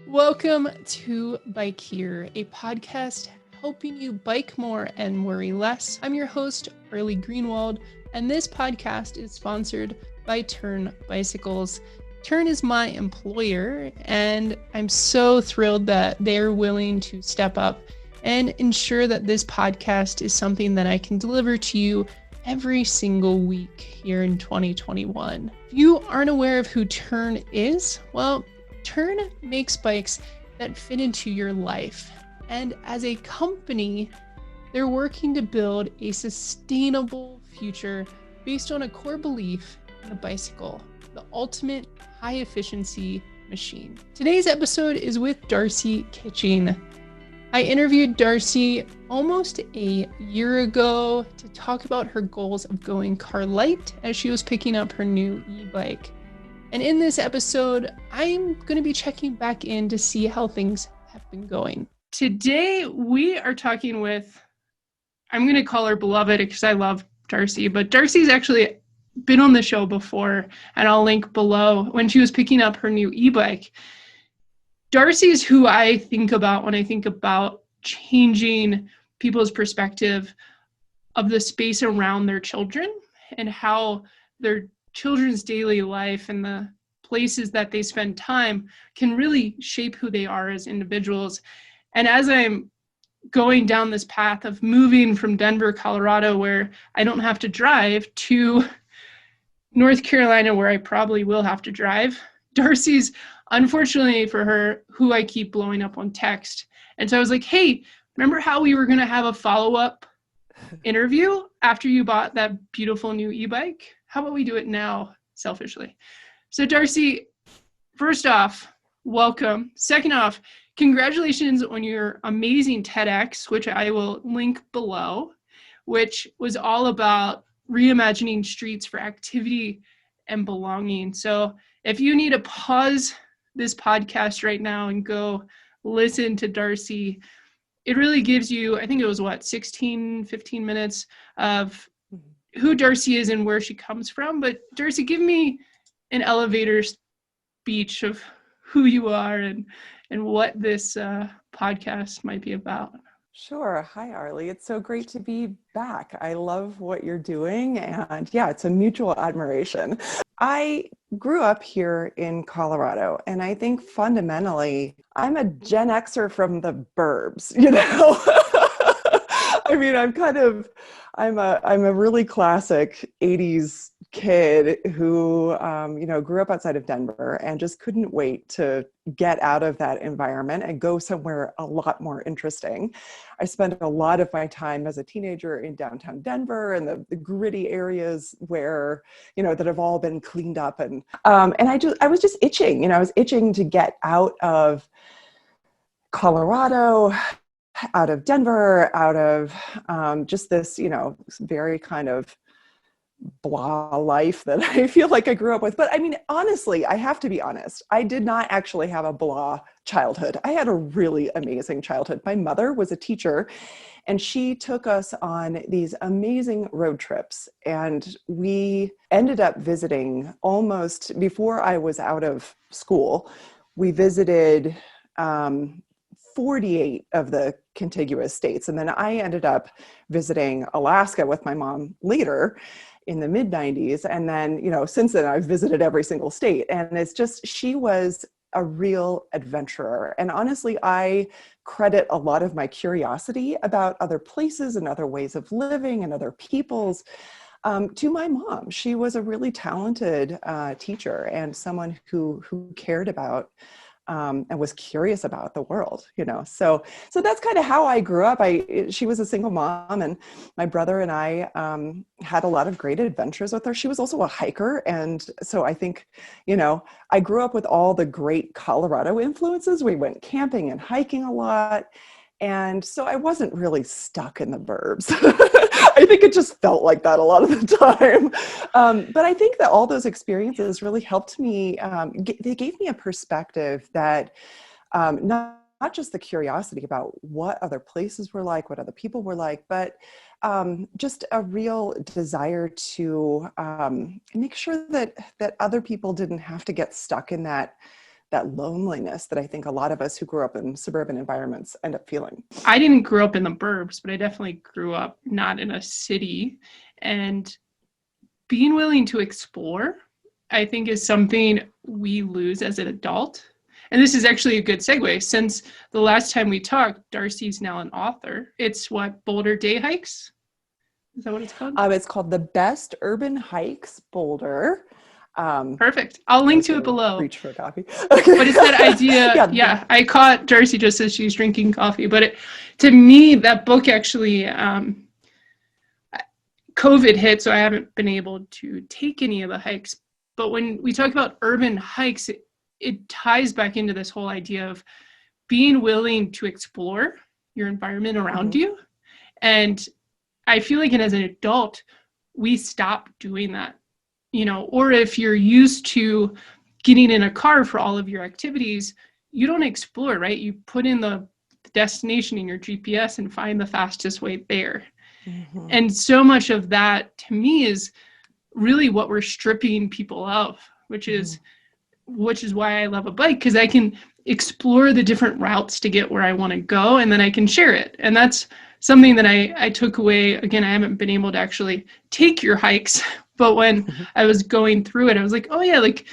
Welcome to Bike Here, a podcast helping you bike more and worry less. I'm your host, Arlie Greenwald, and this podcast is sponsored by Turn Bicycles. Turn is my employer, and I'm so thrilled that they're willing to step up and ensure that this podcast is something that I can deliver to you every single week here in 2021. If you aren't aware of who Turn is, well, Turn makes bikes that fit into your life. And as a company, they're working to build a sustainable future based on a core belief in the bicycle, the ultimate high-efficiency machine. Today's episode is with Darcy Kitching. I interviewed Darcy almost a year ago to talk about her goals of going car light as she was picking up her new e-bike. And in this episode, I'm going to be checking back in to see how things have been going. Today, we are talking with, I'm going to call her Beloved because I love Darcy, but Darcy's actually been on the show before, and I'll link below when she was picking up her new e-bike. Darcy is who I think about when I think about changing people's perspective of the space around their children and how their children's daily life and the places that they spend time can really shape who they are as individuals. And as I'm going down this path of moving from Denver, Colorado, where I don't have to drive, to North Carolina, where I probably will have to drive, Darcy's, unfortunately for her, who I keep blowing up on text. And so I was like, hey, remember how we were going to have a follow-up interview after you bought that beautiful new e-bike? How about we do it now, selfishly? So Darcy, first off, welcome. Second off, congratulations on your amazing TEDx, which I will link below, which was all about reimagining streets for activity and belonging. So if you need to pause this podcast right now and go listen to Darcy, it really gives you, I think it was 15 minutes of who Darcy is and where she comes from. But Darcy, give me an elevator speech of who you are and what this podcast might be about. Sure. Hi, Arlie. It's so great to be back. I love what you're doing. And yeah, it's a mutual admiration. I grew up here in Colorado, and I think fundamentally, I'm a Gen Xer from the burbs, you know? I mean, I'm a really classic 80s kid who, grew up outside of Denver and just couldn't wait to get out of that environment and go somewhere a lot more interesting. I spent a lot of my time as a teenager in downtown Denver and the gritty areas where, that have all been cleaned up. And I was just itching, I was itching to get out of Colorado, out of Denver, out of just this, very kind of blah life that I feel like I grew up with. But I mean, honestly, I have to be honest. I did not actually have a blah childhood. I had a really amazing childhood. My mother was a teacher, and she took us on these amazing road trips. And we ended up visiting almost, before I was out of school, we visited 48 of the contiguous states. And then I ended up visiting Alaska with my mom later in the mid 90s. And then, since then I've visited every single state. And it's just, she was a real adventurer. And honestly, I credit a lot of my curiosity about other places and other ways of living and other peoples to my mom. She was a really talented teacher and someone who cared about and was curious about the world, So that's kind of how I grew up. She was a single mom, and my brother and I had a lot of great adventures with her. She was also a hiker. And so I think, I grew up with all the great Colorado influences. We went camping and hiking a lot. And so I wasn't really stuck in the burbs. I think it just felt like that a lot of the time. But I think that all those experiences really helped me. They gave me a perspective that not just the curiosity about what other places were like, what other people were like, but just a real desire to make sure that other people didn't have to get stuck in that that loneliness that I think a lot of us who grew up in suburban environments end up feeling. I didn't grow up in the burbs, but I definitely grew up not in a city. And being willing to explore, I think, is something we lose as an adult. And this is actually a good segue. Since the last time we talked, Darcy's now an author. It's what, Boulder Day Hikes? Is that what it's called? It's called The Best Urban Hikes Boulder. Perfect. I'll link to it below. Reach for a coffee. Okay. But it's that idea. Yeah, I caught Darcy just as she's drinking coffee. But to me, that book actually, COVID hit, so I haven't been able to take any of the hikes. But when we talk about urban hikes, it ties back into this whole idea of being willing to explore your environment around you. And I feel like as an adult, we stop doing that, or if you're used to getting in a car for all of your activities, you don't explore, right? You put in the destination in your GPS and find the fastest way there. And so much of that to me is really what we're stripping people of, which is why I love a bike, because I can explore the different routes to get where I want to go, and then I can share it. And that's something that I took away. Again, I haven't been able to actually take your hikes, but when I was going through it, I was like, oh yeah, like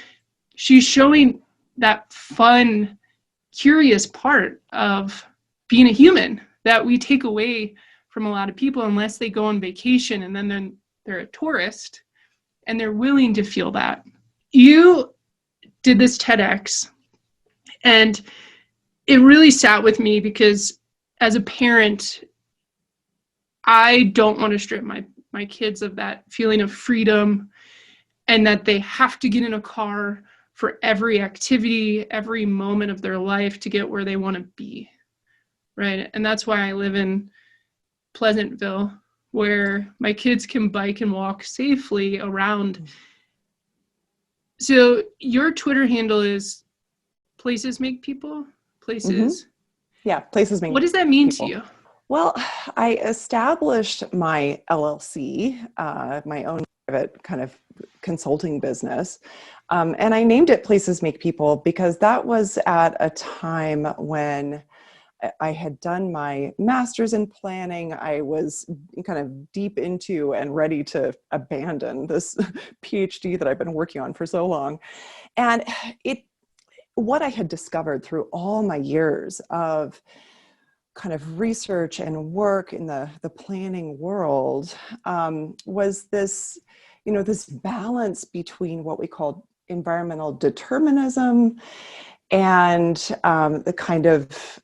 she's showing that fun, curious part of being a human that we take away from a lot of people unless they go on vacation and then they're a tourist and they're willing to feel that. You did this TEDx, and it really sat with me because as a parent, I don't want to strip my kids of that feeling of freedom and that they have to get in a car for every activity, every moment of their life to get where they want to be, right? And that's why I live in Pleasantville, where my kids can bike and walk safely around. So your Twitter handle is Places Make People? Places? Yeah, Places Make People. What does that mean to you? Well, I established my LLC, my own private kind of consulting business. And I named it Places Make People because that was at a time when I had done my master's in planning. I was kind of deep into and ready to abandon this PhD that I've been working on for so long. And what I had discovered through all my years of kind of research and work in the planning world was this, this balance between what we call environmental determinism and the kind of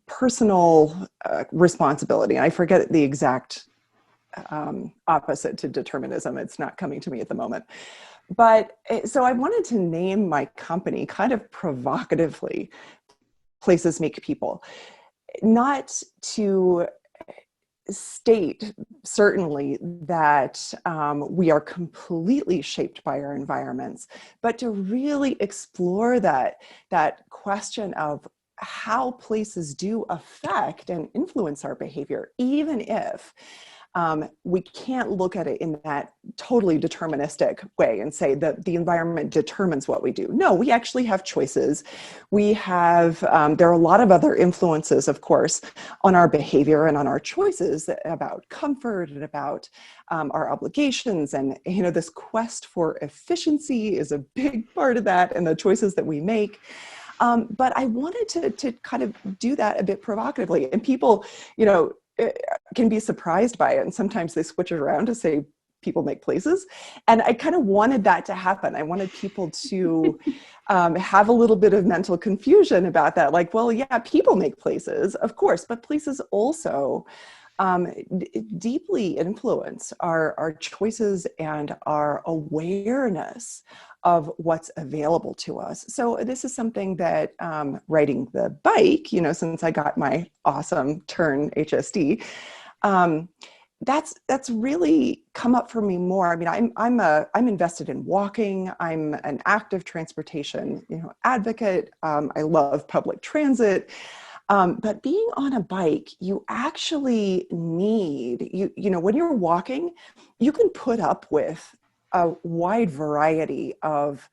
personal responsibility. And I forget the exact opposite to determinism. It's not coming to me at the moment. But so I wanted to name my company kind of provocatively Places Make People, not to state certainly that we are completely shaped by our environments, but to really explore that question of how places do affect and influence our behavior, even if we can't look at it in that totally deterministic way and say that the environment determines what we do. No, we actually have choices. We have, there are a lot of other influences, of course, on our behavior and on our choices about comfort and about our obligations. And, this quest for efficiency is a big part of that and the choices that we make. But I wanted to kind of do that a bit provocatively. And people, can be surprised by it. And sometimes they switch it around to say people make places. And I kind of wanted that to happen. I wanted people to have a little bit of mental confusion about that. Like, well, yeah, people make places, of course, but places also deeply influence our choices and our awareness of what's available to us. So this is something that riding the bike, since I got my awesome Turn HSD, that's really come up for me more. I mean, I'm invested in walking. I'm an active transportation, advocate. I love public transit. But being on a bike, you actually need, when you're walking, you can put up with a wide variety of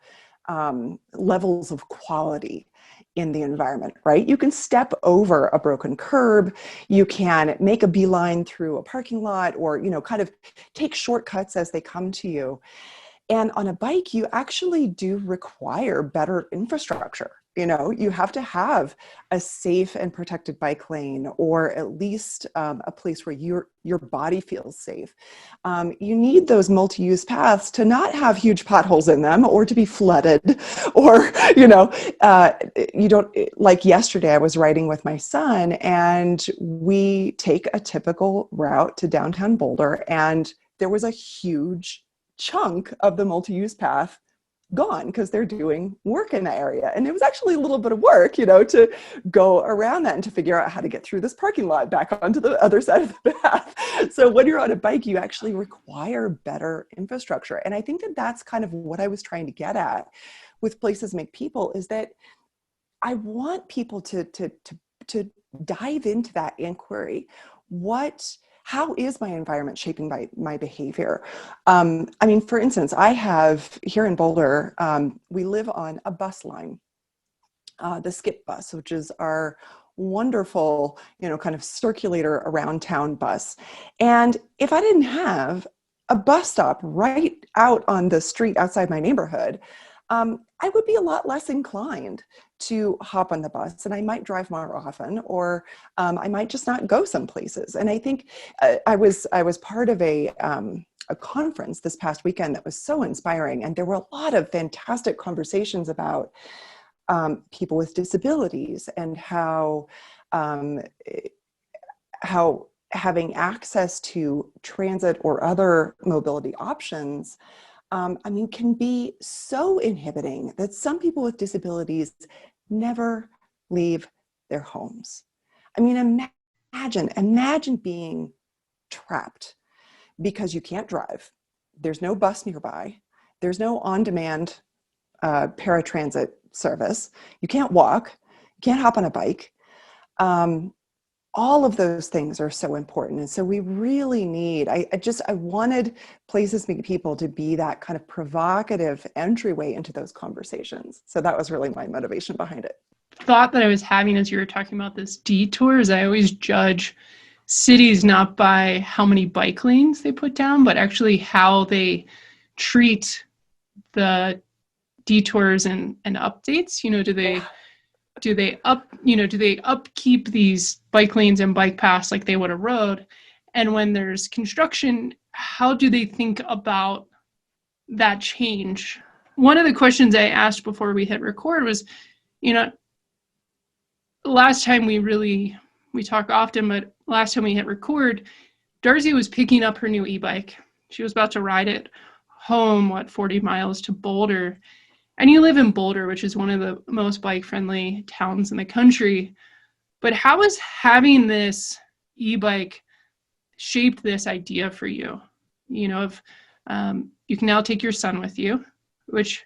levels of quality in the environment, right? You can step over a broken curb, you can make a beeline through a parking lot, or, kind of take shortcuts as they come to you. And on a bike, you actually do require better infrastructure. You have to have a safe and protected bike lane, or at least a place where your body feels safe. You need those multi-use paths to not have huge potholes in them, or to be flooded, or you don't. Like yesterday, I was riding with my son, and we take a typical route to downtown Boulder, and there was a huge chunk of the multi-use path gone because they're doing work in the area. And it was actually a little bit of work, to go around that and to figure out how to get through this parking lot back onto the other side of the path. So when you're on a bike, you actually require better infrastructure. And I think that that's kind of what I was trying to get at with Places Make People, is that I want people to dive into that inquiry. How is my environment shaping my behavior? For instance, I have here in Boulder, we live on a bus line, the Skip bus, which is our wonderful, kind of circulator around town bus. And if I didn't have a bus stop right out on the street outside my neighborhood, I would be a lot less inclined to hop on the bus, and I might drive more often, or I might just not go some places. And I think I was part of a conference this past weekend that was so inspiring, and there were a lot of fantastic conversations about people with disabilities, and how having access to transit or other mobility options can be so inhibiting that some people with disabilities never leave their homes. Imagine being trapped because you can't drive. There's no bus nearby. There's no on-demand paratransit service. You can't walk. You can't hop on a bike. All of those things are so important. And so we really need, I wanted Places Make People to be that kind of provocative entryway into those conversations. So that was really my motivation behind it. Thought that I was having as you were talking about this detour is I always judge cities not by how many bike lanes they put down, but actually how they treat the detours and updates. Do they upkeep these bike lanes and bike paths like they would a road? And when there's construction, how do they think about that change? One of the questions I asked before we hit record was, last time we talk often, but last time we hit record, Darcy was picking up her new e-bike. She was about to ride it home, 40 miles to Boulder. And you live in Boulder, which is one of the most bike-friendly towns in the country. But how has having this e-bike shaped this idea for you? You can now take your son with you, which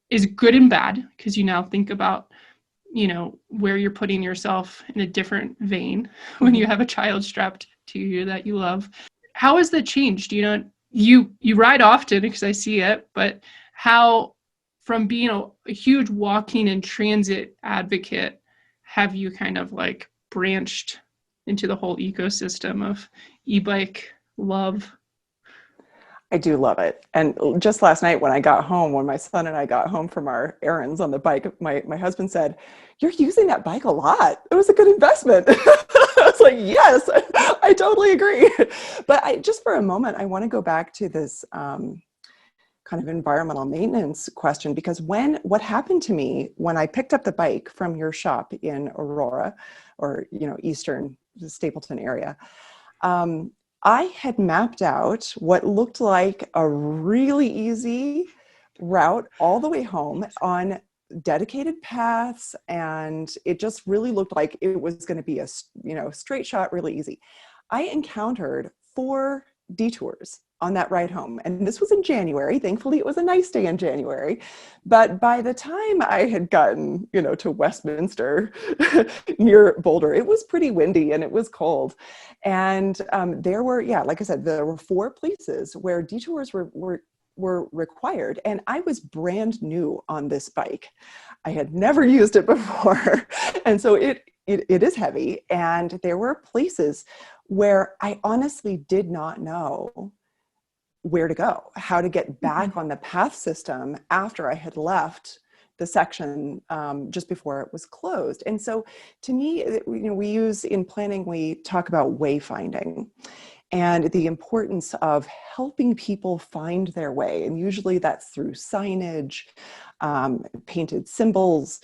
is good and bad, because you now think about, where you're putting yourself in a different vein when you have a child strapped to you that you love. How has that changed? You ride often because I see it, but how, from being a huge walking and transit advocate, have you kind of branched into the whole ecosystem of e-bike love? I do love it. And just last night when my son and I got home from our errands on the bike, my husband said, "You're using that bike a lot. It was a good investment." I was like, yes, I totally agree. But just for a moment, I want to go back to this kind of environmental maintenance question, because what happened to me when I picked up the bike from your shop in Aurora, or Eastern Stapleton area, I had mapped out what looked like a really easy route all the way home on dedicated paths, and it just really looked like it was going to be a straight shot, really easy. I encountered 4 detours on that ride home. And this was in January. Thankfully, it was a nice day in January. But by the time I had gotten, to Westminster near Boulder, it was pretty windy and it was cold. And there were, like I said, there were 4 places where detours were were required. And I was brand new on this bike. I had never used it before. And so it is heavy. And there were places where I honestly did not know where to go, how to get back on the path system after I had left the section just before it was closed. And so to me, we use in planning, we talk about wayfinding and the importance of helping people find their way. And usually that's through signage, painted symbols.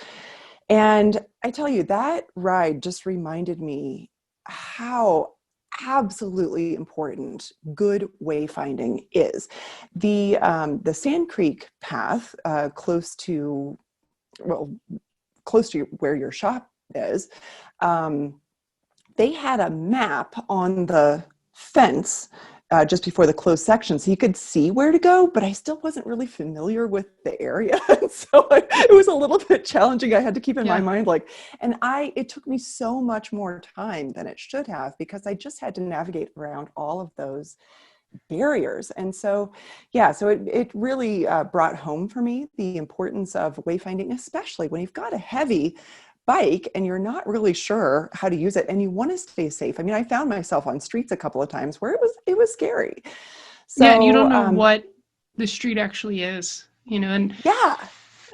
And I tell you, that ride just reminded me how absolutely important good wayfinding is. The Sand Creek path, close to where your shop is, they had a map on the fence just before the closed section, so you could see where to go, but I still wasn't really familiar with the area. And so it was a little bit challenging. I had to keep in my mind, it took me so much more time than it should have, because I just had to navigate around all of those barriers. And so, it really brought home for me the importance of wayfinding, especially when you've got a heavy bike and you're not really sure how to use it and you want to stay safe. I mean, I found myself on streets a couple of times where it was scary. So, and you don't know what the street actually is, and yeah.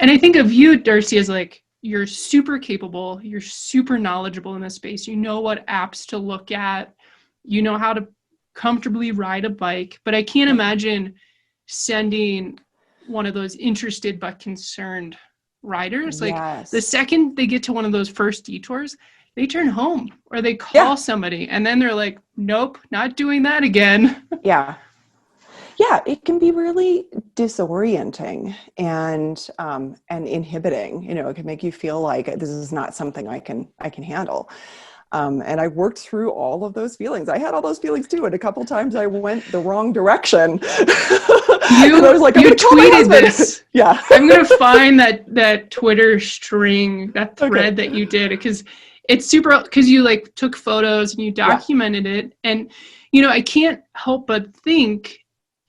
And I think of you, Darcy, as like, you're super capable, you're super knowledgeable in this space. You know what apps to look at, you know how to comfortably ride a bike, but I can't imagine sending one of those interested but concerned riders. Like the second they get to one of those first detours, they turn home or they call somebody and then they're like, nope, not doing that again. Yeah, it can be really disorienting and inhibiting. It can make you feel like this is not something I can handle. And I worked through all of those feelings. I had all those feelings too. And a couple times I went the wrong direction. You tweeted this. Yeah. I'm going to find that Twitter string, that thread that you did, because it's super, because you like took photos and you documented it. And, I can't help but think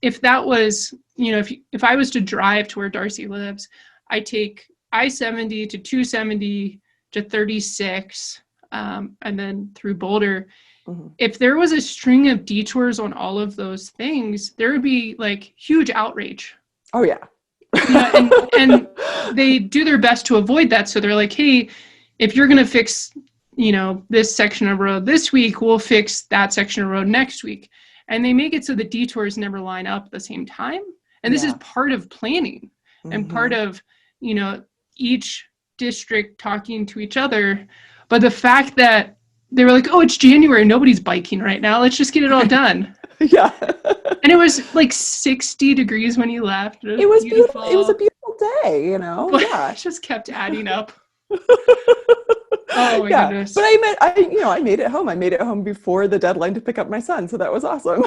if that was, if I was to drive to where Darcy lives, I take I-70 to 270 to 36, and then through Boulder. Mm-hmm. If there was a string of detours on all of those things, there would be like huge outrage. Oh yeah. And they do their best to avoid that. So they're like, hey, if you're going to fix, this section of road this week, we'll fix that section of road next week. And they make it so the detours never line up at the same time. And this is part of planning and part of, each district talking to each other. But the fact that they were like, oh, it's January, nobody's biking right now, let's just get it all done. Yeah. And it was like 60 degrees when you left. It was beautiful. It was a beautiful day, But it just kept adding up. Oh my goodness. But I made it home. I made it home before the deadline to pick up my son. So that was awesome.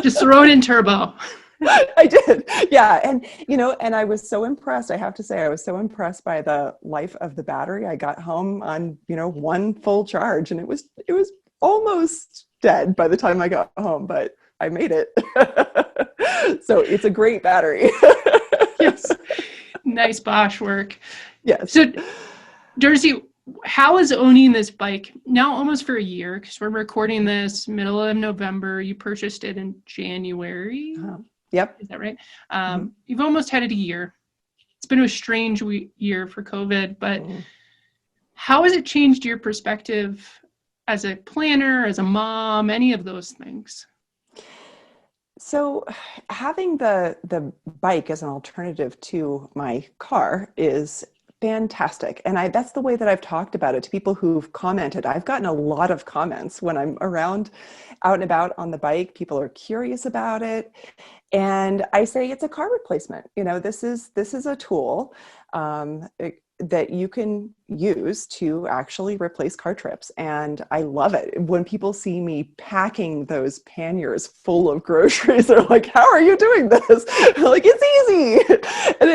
Just throw it in turbo. I did. Yeah. And, and I was so impressed. I have to say, I was so impressed by the life of the battery. I got home on, one full charge and it was almost dead by the time I got home, but I made it. So it's a great battery. Yes. Nice Bosch work. Yes. So Darcy, how is owning this bike now almost for a year? Because we're recording this middle of November. You purchased it in January. Yep. Is that right? You've almost had it a year. It's been a strange year for COVID, but how has it changed your perspective as a planner, as a mom, any of those things? So having the bike as an alternative to my car is fantastic. And that's the way that I've talked about it to people who've commented. I've gotten a lot of comments when I'm out and about on the bike. People are curious about it. And I say it's a car replacement. This is a tool that you can use to actually replace car trips. And I love it. When people see me packing those panniers full of groceries, they're like, how are you doing this? I'm like, it's easy. And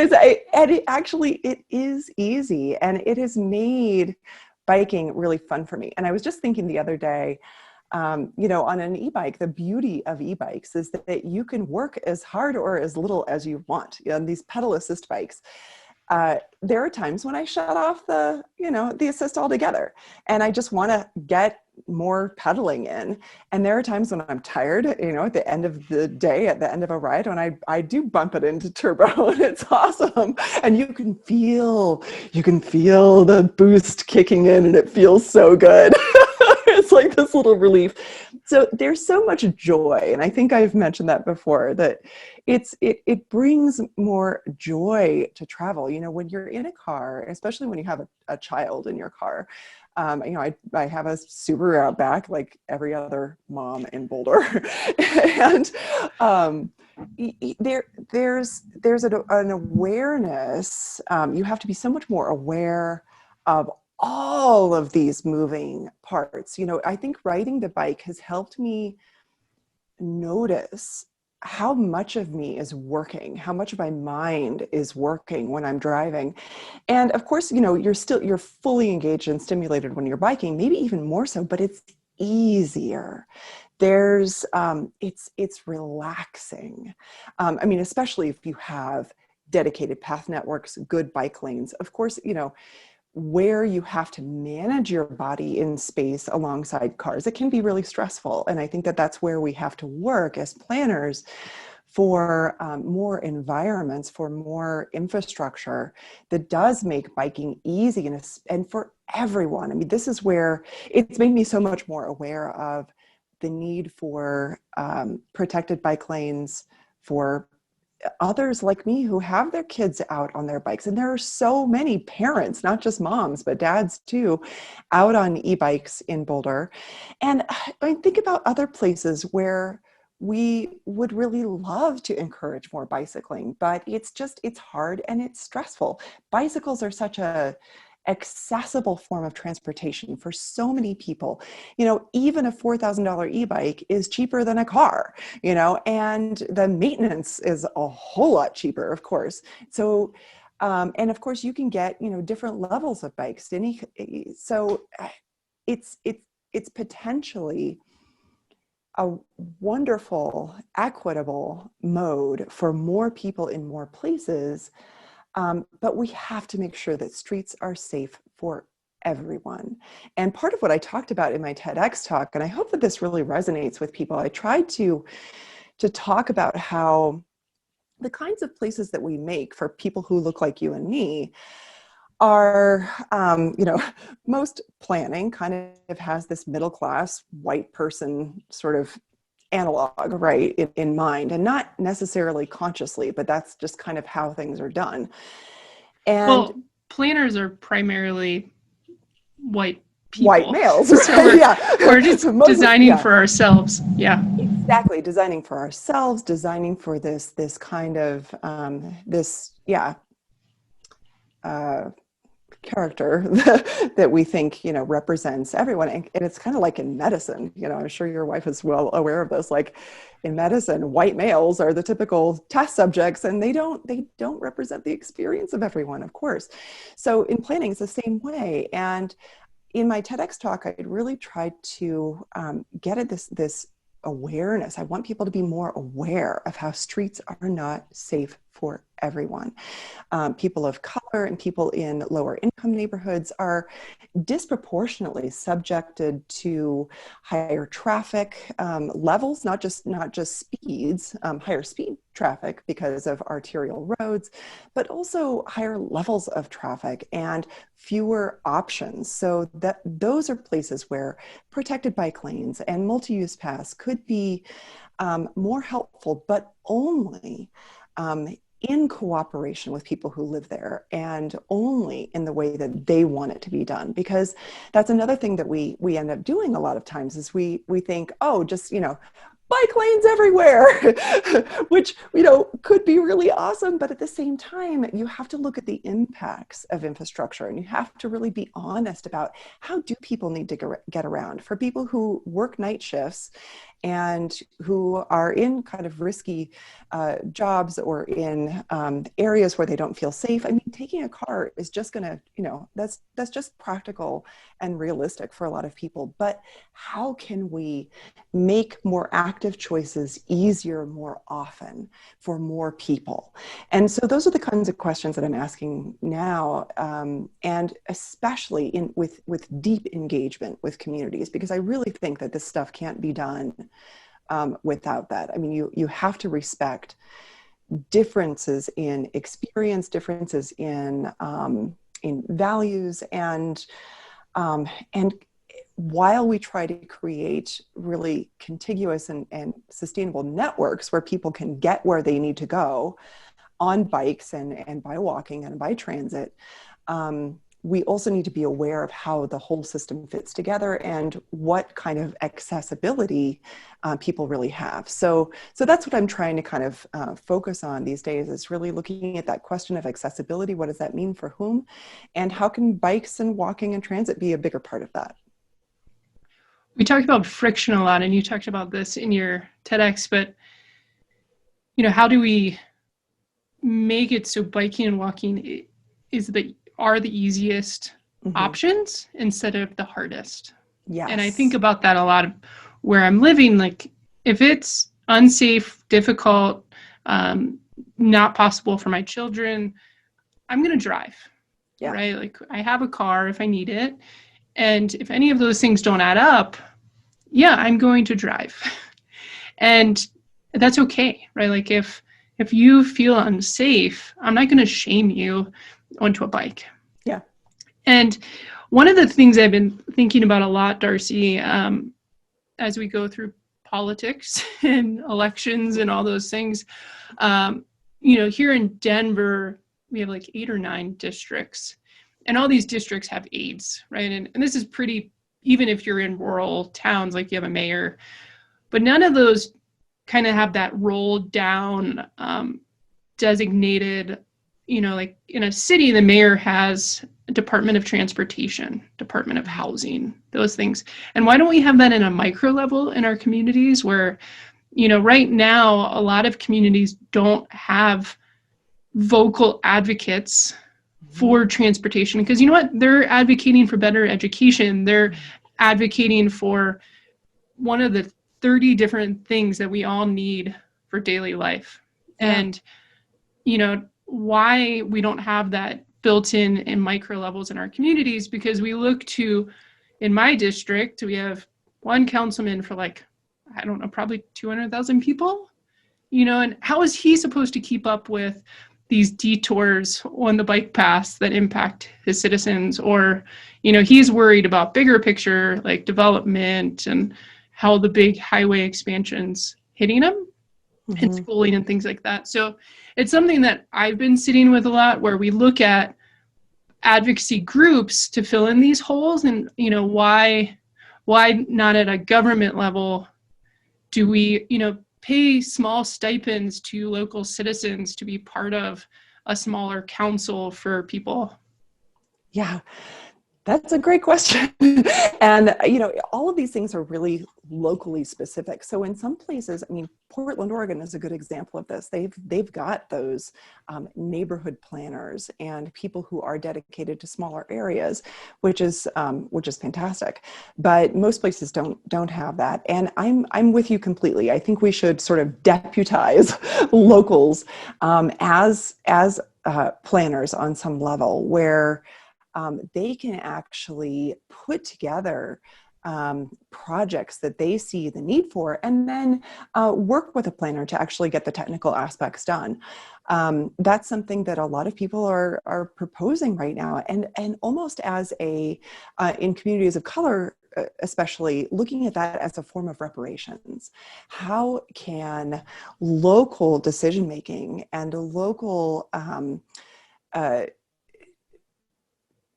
it is easy. And it has made biking really fun for me. And I was just thinking the other day, On an e-bike, the beauty of e-bikes is that you can work as hard or as little as you want. On these pedal assist bikes, there are times when I shut off the assist altogether, and I just want to get more pedaling in. And there are times when I'm tired, at the end of the day, at the end of a ride, when I do bump it into turbo, and it's awesome. And you can feel the boost kicking in, and it feels so good. It's like this little relief. So there's so much joy. And I think I've mentioned that before, that it brings more joy to travel. When you're in a car, especially when you have a child in your car, I have a Subaru Outback like every other mom in Boulder. And there's an awareness. You have to be so much more aware of all of these moving parts. I think riding the bike has helped me notice how much of me is working, how much of my mind is working when I'm driving. And of course, you're fully engaged and stimulated when you're biking, maybe even more so, but it's easier. It's relaxing. Especially if you have dedicated path networks, good bike lanes. Of course, where you have to manage your body in space alongside cars, it can be really stressful. And I think that that's where we have to work as planners for more environments, for more infrastructure that does make biking easy and for everyone. This is where it's made me so much more aware of the need for protected bike lanes for others like me who have their kids out on their bikes. And there are so many parents, not just moms, but dads too, out on e-bikes in Boulder. And I think about other places where we would really love to encourage more bicycling, but it's hard and it's stressful. Bicycles are such a accessible form of transportation for so many people. Even a $4,000 e-bike is cheaper than a car, and the maintenance is a whole lot cheaper, of course. So, and of course you can get, different levels of bikes. So it's potentially a wonderful, equitable mode for more people in more places. But we have to make sure that streets are safe for everyone. And part of what I talked about in my TEDx talk, and I hope that this really resonates with people, I tried to talk about how the kinds of places that we make for people who look like you and me are, most planning kind of has this middle class white person sort of analog, right, in mind, and not necessarily consciously, but that's just kind of how things are done. And planners are primarily white people. White males. So we're just designing for ourselves. Yeah. Exactly. Designing for ourselves, designing for this kind of character that we think represents everyone. And it's kind of like in medicine, I'm sure your wife is well aware of this. Like in medicine, white males are the typical test subjects, and they don't represent the experience of everyone, of course. So in planning, it's the same way. And in my TEDx talk, I really tried to get at this awareness. I want people to be more aware of how streets are not safe for everyone. People of color and people in lower income neighborhoods are disproportionately subjected to higher traffic levels, not just speeds, higher speed traffic because of arterial roads, but also higher levels of traffic and fewer options. So that those are places where protected bike lanes and multi-use paths could be more helpful, but only in cooperation with people who live there, and only in the way that they want it to be done. Because that's another thing that we end up doing a lot of times is we think, oh, just, bike lanes everywhere, which, could be really awesome. But at the same time, you have to look at the impacts of infrastructure, and you have to really be honest about how do people need to get around. For people who work night shifts and who are in kind of risky jobs or in areas where they don't feel safe. I mean, taking a car is just going to, that's just practical and realistic for a lot of people. But how can we make more active choices easier more often for more people? And so those are the kinds of questions that I'm asking now, and especially with deep engagement with communities, because I really think that this stuff can't be done without that. I mean, you have to respect differences in experience, differences in values, and while we try to create really contiguous and sustainable networks where people can get where they need to go on bikes and by walking and by transit, we also need to be aware of how the whole system fits together and what kind of accessibility people really have. So that's what I'm trying to kind of focus on these days, is really looking at that question of accessibility. What does that mean for whom? And how can bikes and walking and transit be a bigger part of that? We talked about friction a lot, and you talked about this in your TEDx, but how do we make it so biking and walking are the easiest options instead of the hardest? Yes. And I think about that a lot where I'm living. Like, if it's unsafe, difficult, not possible for my children, I'm going to drive, right? Like, I have a car if I need it. And if any of those things don't add up, I'm going to drive. And that's okay, right? Like, if you feel unsafe, I'm not going to shame you onto a bike. Yeah. And one of the things I've been thinking about a lot, Darcy, as we go through politics and elections and all those things, here in Denver, we have like 8 or 9 districts, and all these districts have aides, right? And this is pretty, even if you're in rural towns, like you have a mayor, but none of those kind of have that rolled down, designated, like in a city, the mayor has a Department of Transportation, Department of Housing, those things. And why don't we have that in a micro level in our communities where, right now, a lot of communities don't have vocal advocates for transportation, because you know what? They're advocating for better education. They're advocating for one of the 30 different things that we all need for daily life. Yeah. And, why we don't have that built in micro levels in our communities, because we look to, in my district, we have one councilman for probably 200,000 people, and how is he supposed to keep up with these detours on the bike paths that impact his citizens? Or, he's worried about bigger picture, like development and how the big highway expansions hitting him and schooling and things like that. So it's something that I've been sitting with a lot, where we look at advocacy groups to fill in these holes, and, why not at a government level do we, pay small stipends to local citizens to be part of a smaller council for people? Yeah, that's a great question. And, all of these things are really locally specific. So in some places, I mean, Portland, Oregon is a good example of this. They've got those neighborhood planners and people who are dedicated to smaller areas, which is fantastic. But most places don't have that. And I'm with you completely. I think we should sort of deputize locals as planners on some level, where they can actually put together projects that they see the need for, and then work with a planner to actually get the technical aspects done. That's something that a lot of people are proposing right now, and almost as in communities of color, especially looking at that as a form of reparations. How can local decision making and local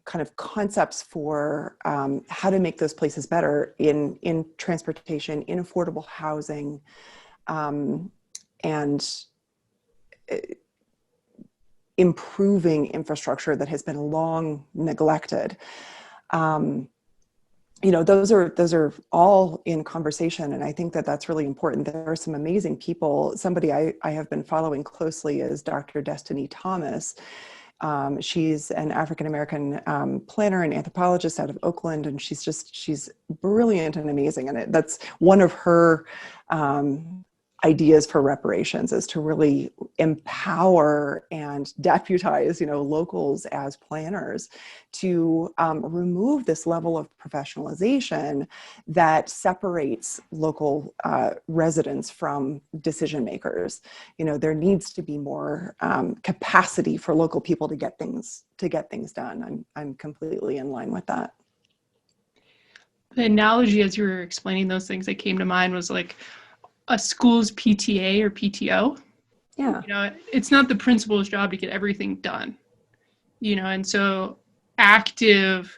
kind of concepts for how to make those places better in transportation, in affordable housing, and improving infrastructure that has been long neglected. those are all in conversation. And I think that that's really important. There are some amazing people. Somebody I have been following closely is Dr. Destiny Thomas. She's an African-American planner and anthropologist out of Oakland, and she's brilliant and amazing. And that's one of her ideas for reparations, is to really empower and deputize, locals as planners to remove this level of professionalization that separates local residents from decision makers. There needs to be more capacity for local people to get things done. I'm completely in line with that. The analogy as you were explaining those things that came to mind was like a school's PTA or PTO. Yeah. It's not the principal's job to get everything done, and so active,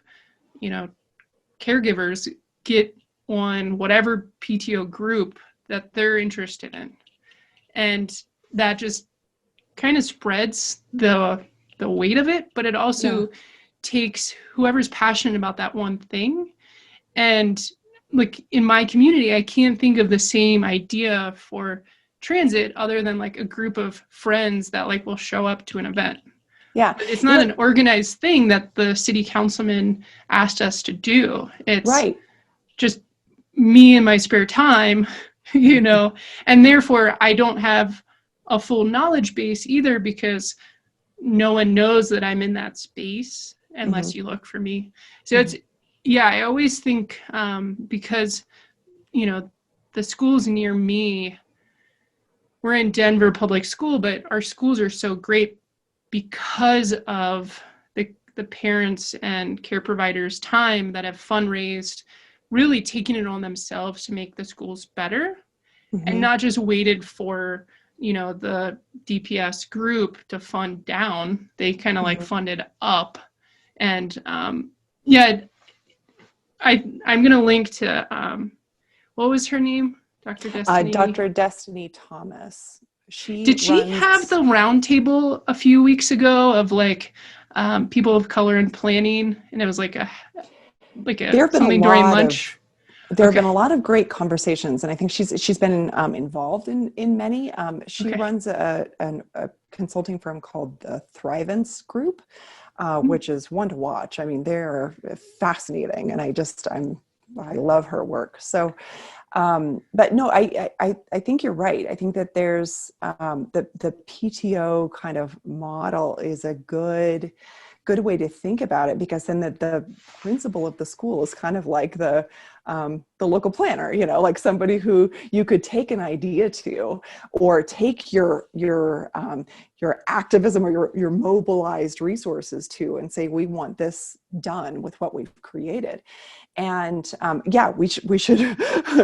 caregivers get on whatever PTO group that they're interested in. And that just kind of spreads the weight of it, but it also takes whoever's passionate about that one thing. And like in my community, I can't think of the same idea for transit other than like a group of friends that like will show up to an event. Yeah. It's not an organized thing that the city councilman asked us to do. It's just me in my spare time, and therefore I don't have a full knowledge base either, because no one knows that I'm in that space unless you look for me. So I always think because, the schools near me, we're in Denver Public School, but our schools are so great because of the parents and care providers' time that have fundraised, really taking it on themselves to make the schools better, and not just waited for, the DPS group to fund down. They kind of like funded up. And I'm going to link to, what was her name? Dr. Destiny? Dr. Destiny Thomas. Did she have the roundtable a few weeks ago of like people of color in planning? And it was like something during lunch. There have been a lot of great conversations, and I think she's been involved in many. She runs a consulting firm called the Thrivance Group, which is one to watch. I mean, they're fascinating, and I love her work. So, but no, I think you're right. I think that there's the PTO kind of model is a good way to think about it, because then the principal of the school is kind of like the local planner, like somebody who you could take an idea to, or take your activism or your mobilized resources to, and say, we want this done with what we've created. And we should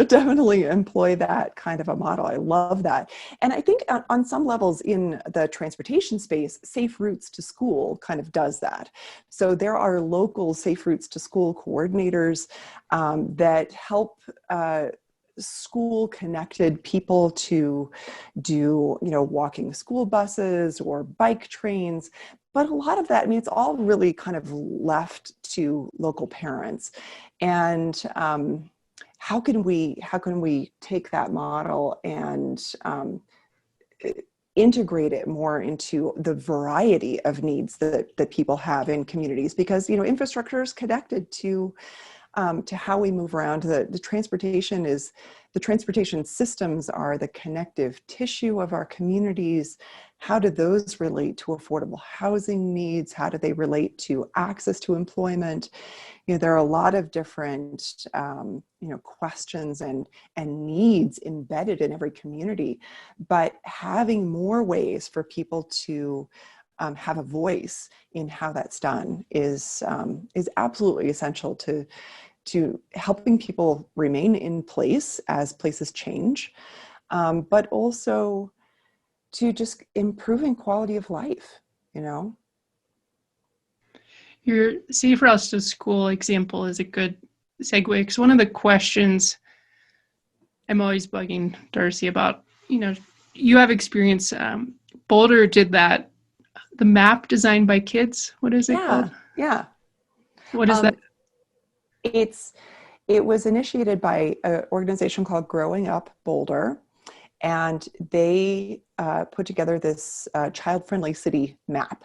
definitely employ that kind of a model. I love that. And I think on some levels in the transportation space, Safe Routes to School kind of does that. So there are local Safe Routes to School coordinators that help school connected people to do, walking school buses or bike trains. But a lot of that, it's all really kind of left to local parents. And how can we take that model and integrate it more into the variety of needs that people have in communities? Because infrastructure is connected to how we move around. The transportation systems are the connective tissue of our communities. How do those relate to affordable housing needs? How do they relate to access to employment? There are a lot of different questions and needs embedded in every community, but having more ways for people to have a voice in how that's done is absolutely essential to helping people remain in place as places change, but also to just improving quality of life, Your Safe Routes to School example is a good segue, because one of the questions I'm always bugging Darcy about, you have experience. Boulder did that, the map designed by kids. What is it called? Yeah. What is that? It was initiated by an organization called Growing Up Boulder, and they put together this child-friendly city map.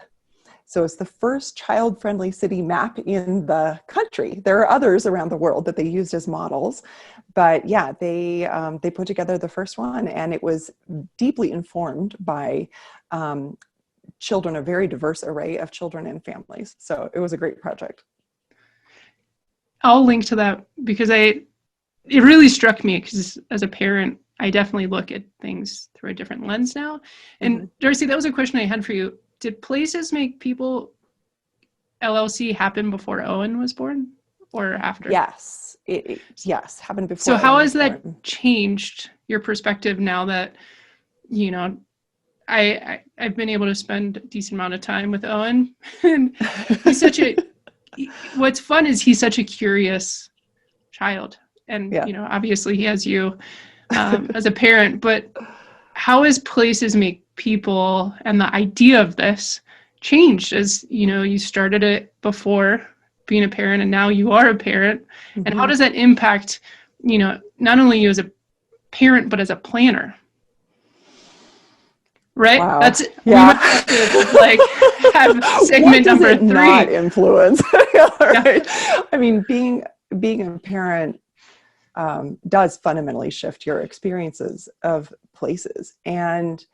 So it's the first child-friendly city map in the country. There are others around the world that they used as models, but yeah, they put together the first one, and it was deeply informed by children, a very diverse array of children and families. So it was a great project. I'll link to that because it really struck me, because as a parent, I definitely look at things through a different lens now. And Darcy, that was a question I had for you. Did Places Make People LLC happen before Owen was born or after? Yes, yes, happened before. So how has that changed your perspective now that, you know, I've been able to spend a decent amount of time with Owen, and he's what's fun is he's such a curious child, and you know, obviously he has you as a parent, but how has Places Make People and the idea of this changed as, you know, you started it before being a parent and now you are a parent? And how does that impact, you know, not only you as a parent, but as a planner? Right? Wow. We might have to like have segment number 3. Not influence. Right? I mean, being a parent does fundamentally shift your experiences of places. And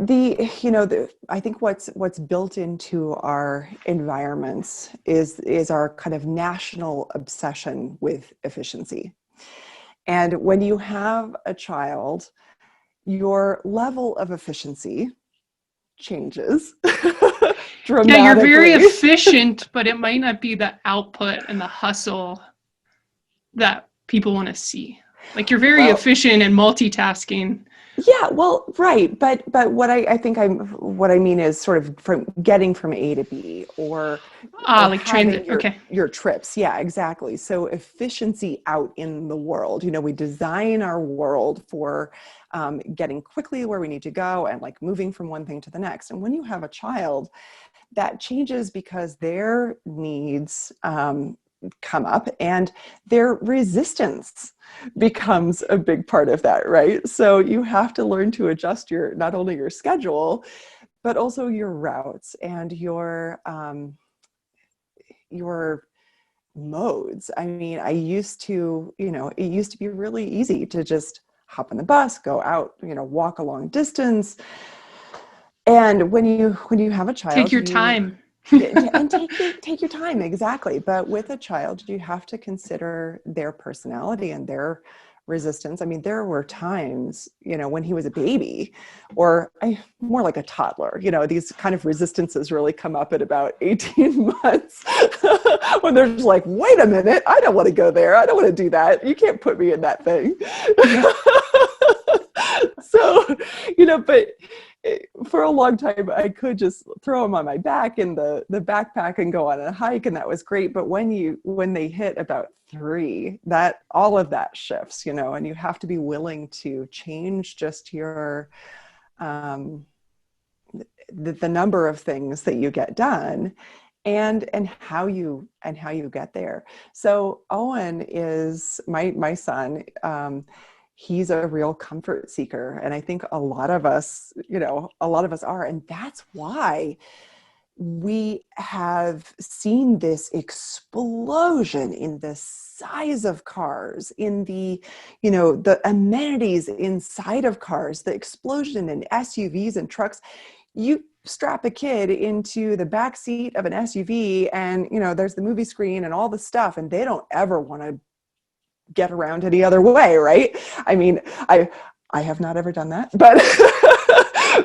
I think what's built into our environments is our kind of national obsession with efficiency. And when you have a child, your level of efficiency changes dramatically. Yeah, you're very efficient, but it might not be the output and the hustle that people want to see. Like, you're very efficient and multitasking. Yeah, well, right. But what what I mean is sort of from getting from A to B, or like transit. Your trips. Yeah, exactly. So efficiency out in the world. You know, we design our world for getting quickly where we need to go and like moving from one thing to the next. And when you have a child, that changes because their needs come up, and their resistance becomes a big part of that, right? So you have to learn to adjust not only your schedule, but also your routes and your modes. I mean, it used to be really easy to just hop on the bus, go out, walk a long distance. And when you have a child, take your time. And take your time, exactly. But with a child, you have to consider their personality and their resistance. I mean, there were times, when he was a baby, or more like a toddler, these kind of resistances really come up at about 18 months when they're just like, wait a minute, I don't want to go there. I don't want to do that. You can't put me in that thing. So, but for a long time, I could just throw them on my back in the backpack and go on a hike, and that was great. But when they hit about 3, that all of that shifts, and you have to be willing to change just your the number of things that you get done, and how you get there. So Owen is my son. He's a real comfort seeker. And I think a lot of us are. And that's why we have seen this explosion in the size of cars, in the amenities inside of cars, the explosion in SUVs and trucks. You strap a kid into the back seat of an SUV and, there's the movie screen and all the stuff, and they don't ever want to get around any other way, right? I mean, I have not ever done that, but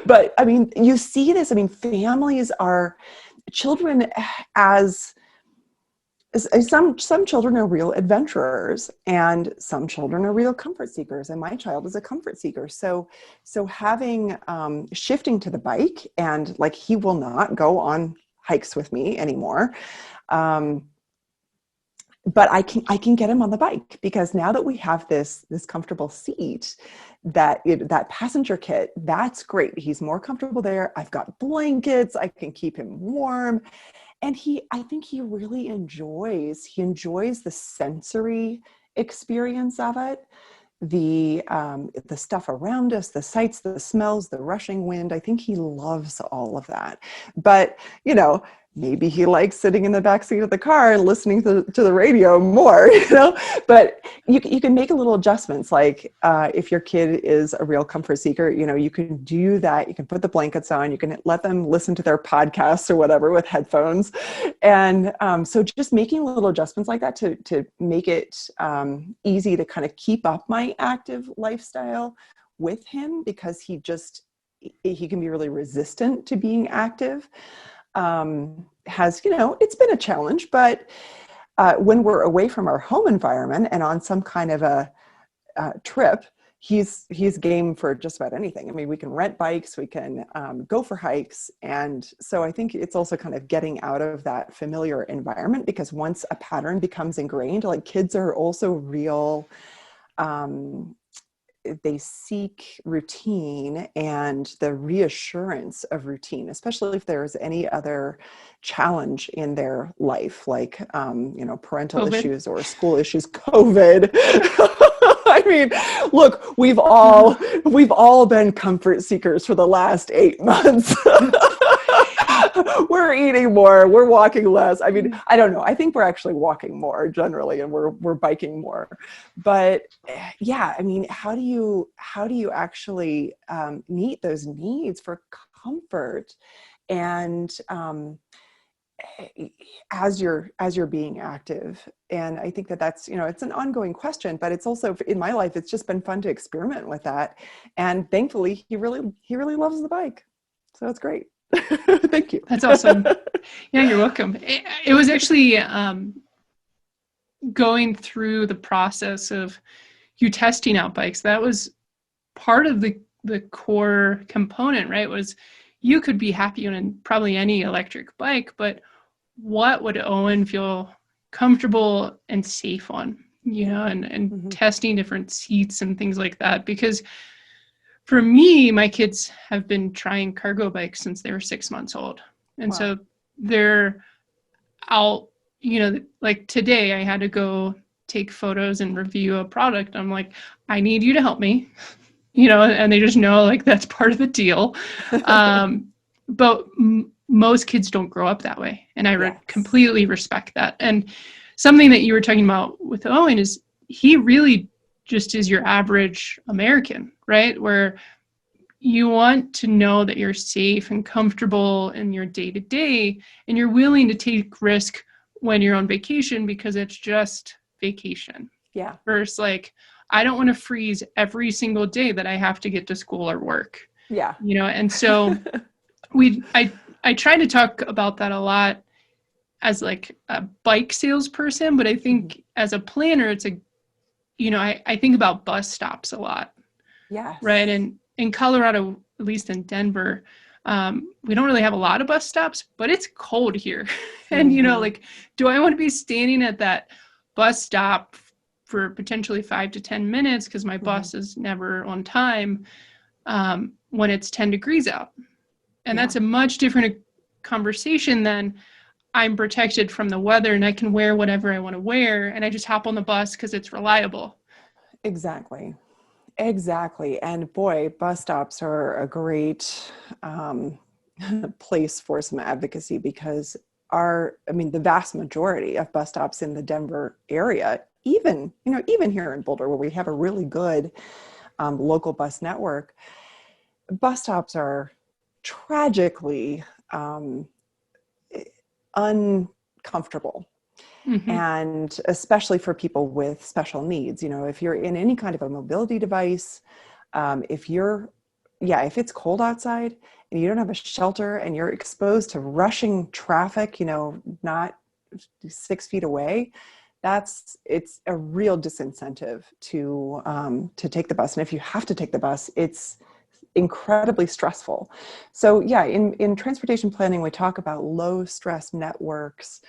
but I mean, you see this. I mean, children as some children are real adventurers, and some children are real comfort seekers. And my child is a comfort seeker. So having shifting to the bike, and like, he will not go on hikes with me anymore. But I can get him on the bike, because now that we have this comfortable seat, that passenger kit, that's great. He's more comfortable there. I've got blankets. I can keep him warm. And I think he really enjoys the sensory experience of it, the stuff around us, the sights, the smells, the rushing wind. I think he loves all of that. But, maybe he likes sitting in the backseat of the car and listening to the radio more, but you can make a little adjustments. Like if your kid is a real comfort seeker, you can do that. You can put the blankets on, you can let them listen to their podcasts or whatever with headphones. And so just making little adjustments like that to make it easy to kind of keep up my active lifestyle with him, because he can be really resistant to being active. Has, it's been a challenge, but when we're away from our home environment and on some kind of a trip, he's game for just about anything. I mean, we can rent bikes, we can go for hikes. And so I think it's also kind of getting out of that familiar environment, because once a pattern becomes ingrained, like kids are also real, they seek routine and the reassurance of routine, especially if there's any other challenge in their life, like, parental COVID. issues or school issues, COVID. I mean, look, we've all been comfort seekers for the last 8 months. We're eating more, we're walking less. I mean, I don't know. I think we're actually walking more generally, and we're biking more. But yeah, I mean, how do you actually meet those needs for comfort and as you're being active? And I think that's, it's an ongoing question, but it's also, in my life, it's just been fun to experiment with that. And thankfully, he really loves the bike. So it's great. Thank you. That's awesome. Yeah, you're welcome. It was actually going through the process of you testing out bikes. That was part of the core component, right? Was you could be happy on probably any electric bike, but what would Owen feel comfortable and safe on, and mm-hmm. testing different seats and things like that. Because for me, my kids have been trying cargo bikes since they were 6 months old. And wow. So they're out, like today I had to go take photos and review a product. I'm like, I need you to help me, and they just know like that's part of the deal. But most kids don't grow up that way. And I yes. Completely respect that. And something that you were talking about with Owen is he really just is your average American, right? Where you want to know that you're safe and comfortable in your day-to-day, and you're willing to take risk when you're on vacation because it's just vacation. Yeah. Versus like, I don't want to freeze every single day that I have to get to school or work. Yeah. And so I try to talk about that a lot as like a bike salesperson, but I think mm-hmm. as a planner, it's I think about bus stops a lot. Yes. Right. And in Colorado, at least in Denver, we don't really have a lot of bus stops, but it's cold here. And, mm-hmm. Like, do I want to be standing at that bus stop for potentially 5 to 10 minutes because my mm-hmm. bus is never on time when it's 10 degrees out? And that's a much different conversation than I'm protected from the weather and I can wear whatever I want to wear and I just hop on the bus because it's reliable. Exactly. And boy, bus stops are a great place for some advocacy, because the vast majority of bus stops in the Denver area, even here in Boulder, where we have a really good local bus network, bus stops are tragically uncomfortable. Mm-hmm. And especially for people with special needs, if you're in any kind of a mobility device, if it's cold outside and you don't have a shelter and you're exposed to rushing traffic, not 6 feet away, it's a real disincentive to take the bus. And if you have to take the bus, it's incredibly stressful. So yeah, in transportation planning, we talk about low stress networks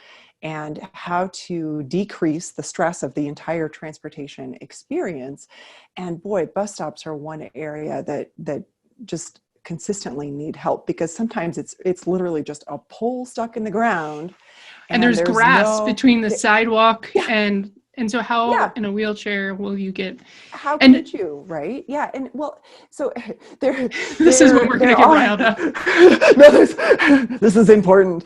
and how to decrease the stress of the entire transportation experience. And boy, bus stops are one area that just consistently need help, because sometimes it's literally just a pole stuck in the ground, and there's grass between the sidewalk yeah, and so how yeah. in a wheelchair will you get, How and could you, right? Yeah. And well, so there, this is when we're going to get riled up. No, this is important.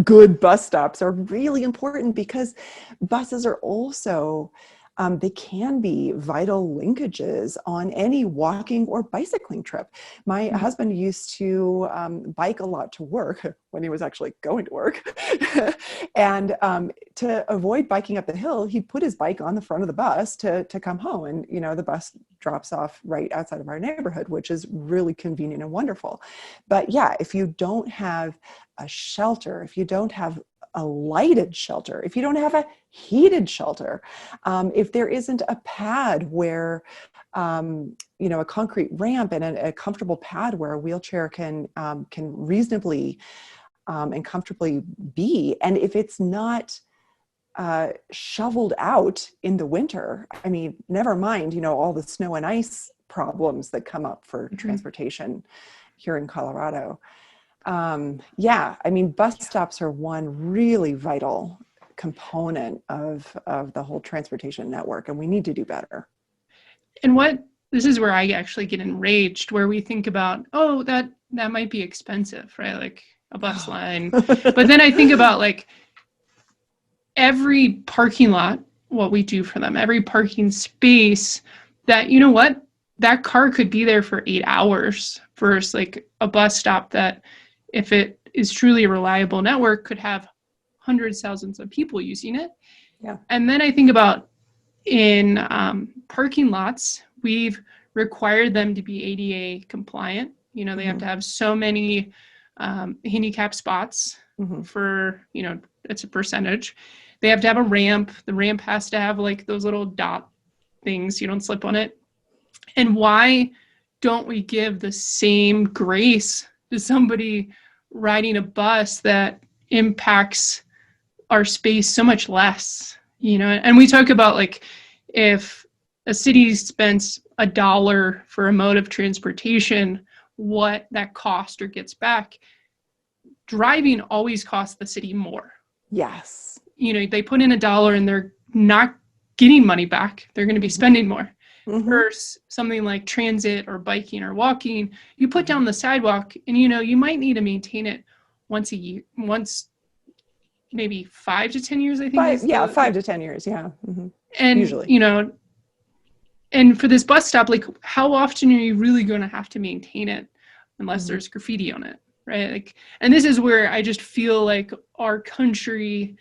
Good bus stops are really important, because buses are also, they can be vital linkages on any walking or bicycling trip. My husband used to bike a lot to work when he was actually going to work. And to avoid biking up the hill, he'd put his bike on the front of the bus to come home. And, the bus drops off right outside of our neighborhood, which is really convenient and wonderful. But yeah, if you don't have a shelter, if you don't have a lighted shelter, if you don't have a heated shelter, if there isn't a pad where, a concrete ramp and a comfortable pad where a wheelchair can reasonably and comfortably be, and if it's not shoveled out in the winter, I mean, never mind, all the snow and ice problems that come up for transportation here in Colorado. Yeah, I mean, bus stops are one really vital component of the whole transportation network, and we need to do better. And this is where I actually get enraged, where we think about, oh, that might be expensive, right? Like a bus line. But then I think about like every parking lot, what we do for them, every parking space that, that car could be there for 8 hours versus like a bus stop that, if it is truly a reliable network, could have hundreds, thousands of people using it. Yeah. And then I think about in parking lots, we've required them to be ADA compliant. They have to have so many handicap spots for, it's a percentage. They have to have a ramp. The ramp has to have like those little dot things. You don't slip on it. And why don't we give the same grace to somebody riding a bus that impacts our space so much less, And we talk about like, if a city spends $1 for a mode of transportation, what that cost or gets back. Driving always costs the city more. Yes. They put in $1 and they're not getting money back. They're going to be spending more. Versus something like transit or biking or walking, you put down the sidewalk and, you might need to maintain it once a year, maybe 5 to 10 years, I think. 5 to 10 years. Yeah. And, usually, and for this bus stop, like how often are you really going to have to maintain it unless there's graffiti on it? Right. Like, and this is where I just feel like our country,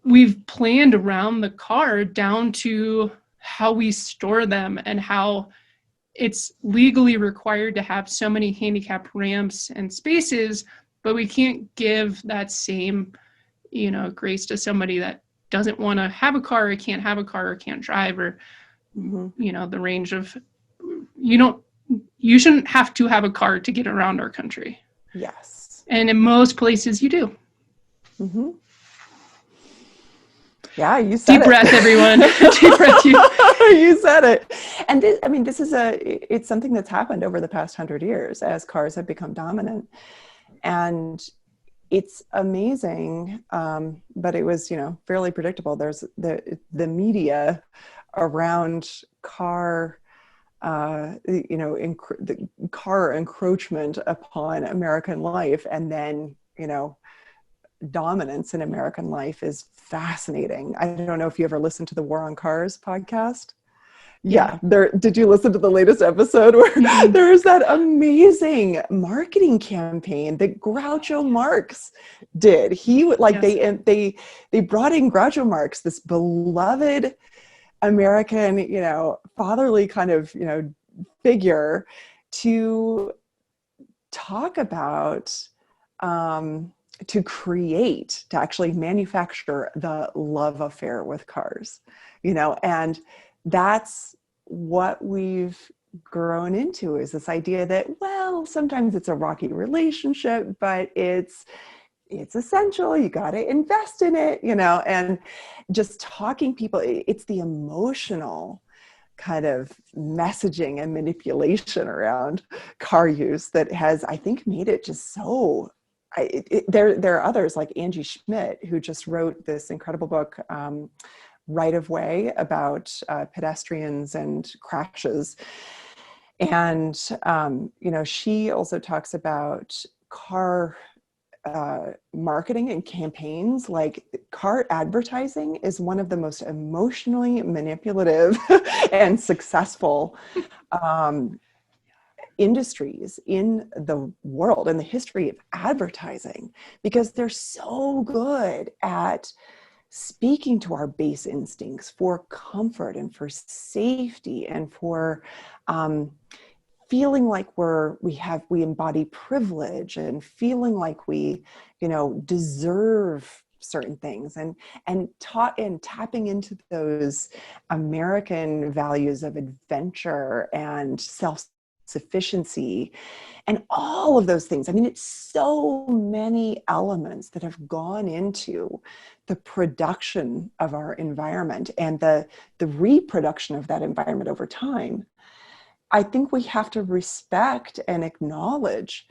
we've planned around the car down to how we store them and how it's legally required to have so many handicap ramps and spaces, but we can't give that same, grace to somebody that doesn't want to have a car or can't have a car or can't drive or, the range of, you shouldn't have to have a car to get around our country. Yes. And in most places you do. Yeah, you said it. Deep breath, everyone. Deep breath. You said it. And this is it's something that's happened over the past 100 years as cars have become dominant. And it's amazing, but it was, fairly predictable. There's the media around car, the car encroachment upon American life, and then, dominance in American life is fascinating. I don't know if you ever listened to the War on Cars podcast. Yeah. Did you listen to the latest episode where there was that amazing marketing campaign that Groucho Marx did? They brought in Groucho Marx, this beloved American, fatherly kind of, figure, to talk about, to actually manufacture the love affair with cars, and that's what we've grown into, is this idea that, well, sometimes it's a rocky relationship, but it's essential. You got to invest in it, and just talking people, it's the emotional kind of messaging and manipulation around car use that has, I think, made it just so. There are others like Angie Schmidt, who just wrote this incredible book, Right of Way, about pedestrians and crashes. And, she also talks about car marketing and campaigns. Like, car advertising is one of the most emotionally manipulative and successful industries in the world, in the history of advertising, because they're so good at speaking to our base instincts for comfort and for safety and for feeling like we embody privilege and feeling like we, deserve certain things, and tapping into those American values of adventure and self-sufficiency and all of those things. I mean, it's so many elements that have gone into the production of our environment and the reproduction of that environment over time. I think we have to respect and acknowledge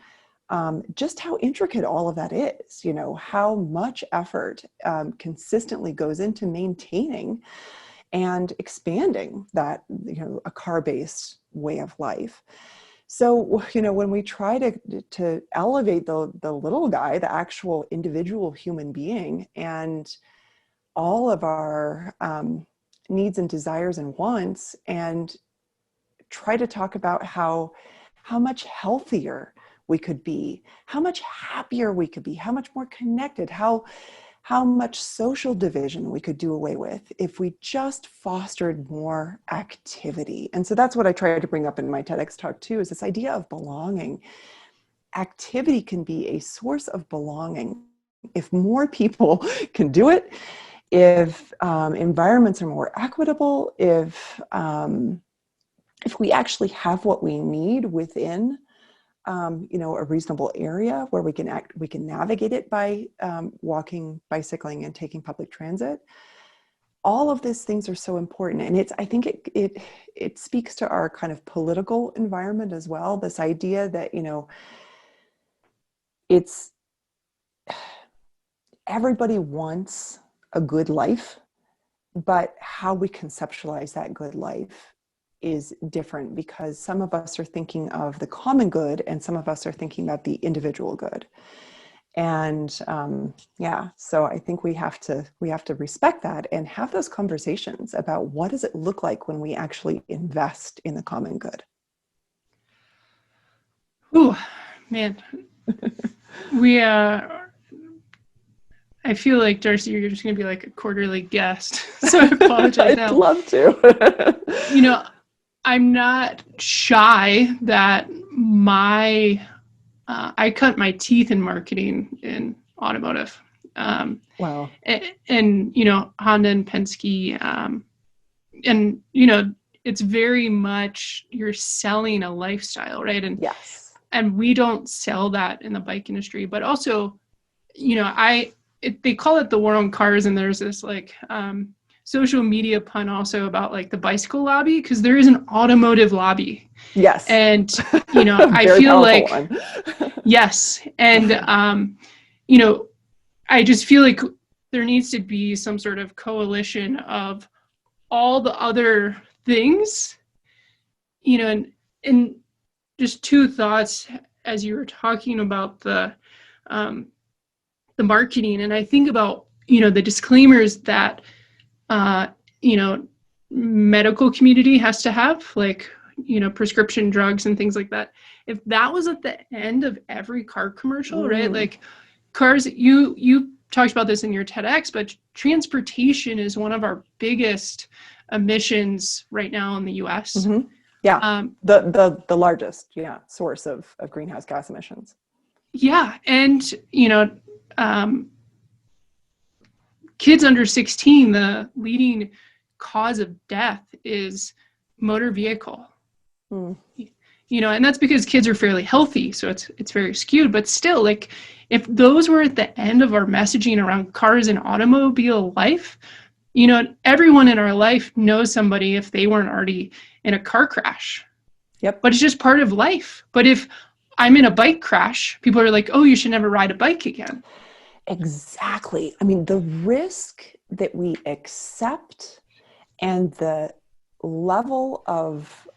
just how intricate all of that is, how much effort consistently goes into maintaining and expanding that, a car-based way of life. So, when we try to elevate the little guy, the actual individual human being, and all of our needs and desires and wants, and try to talk about how much healthier we could be, how much happier we could be, how much more connected, how much social division we could do away with if we just fostered more activity. And so that's what I tried to bring up in my TEDx talk too, is this idea of belonging. Activity can be a source of belonging if more people can do it, if environments are more equitable, if we actually have what we need within, a reasonable area where we can navigate it by walking, bicycling, and taking public transit. All of these things are so important, and I think it speaks to our kind of political environment as well. This idea that it's everybody wants a good life, but how we conceptualize that good life is different, because some of us are thinking of the common good and some of us are thinking about the individual good. And so I think we have to respect that and have those conversations about what does it look like when we actually invest in the common good. Ooh, man. I feel like, Darcy, you're just going to be like a quarterly guest, so I apologize. I'd love to. I'm not shy that I cut my teeth in marketing in automotive. Wow. And Honda and Penske, and it's very much, you're selling a lifestyle, right? And yes, and we don't sell that in the bike industry, but also, they call it the war on cars, and there's this like social media pun also about like the bicycle lobby, because there is an automotive lobby. Yes. And I feel like yes, and I just feel like there needs to be some sort of coalition of all the other things, and just two thoughts as you were talking about the marketing, and I think about the disclaimers that medical community has to have, like prescription drugs and things like that. If that was at the end of every car commercial, right? Like cars, you talked about this in your TEDx, but transportation is one of our biggest emissions right now in the US. Mm-hmm. Yeah, the largest source of greenhouse gas emissions. Yeah, and kids under 16, the leading cause of death is motor vehicle. And that's because kids are fairly healthy, so it's very skewed. But still, like, if those were at the end of our messaging around cars and automobile life, You know, everyone in our life knows somebody if they weren't already in a car crash. Yep. But it's just part of life. But if I'm in a bike crash, people are like, oh, you should never ride a bike again. Exactly. I mean, the risk that we accept and the level of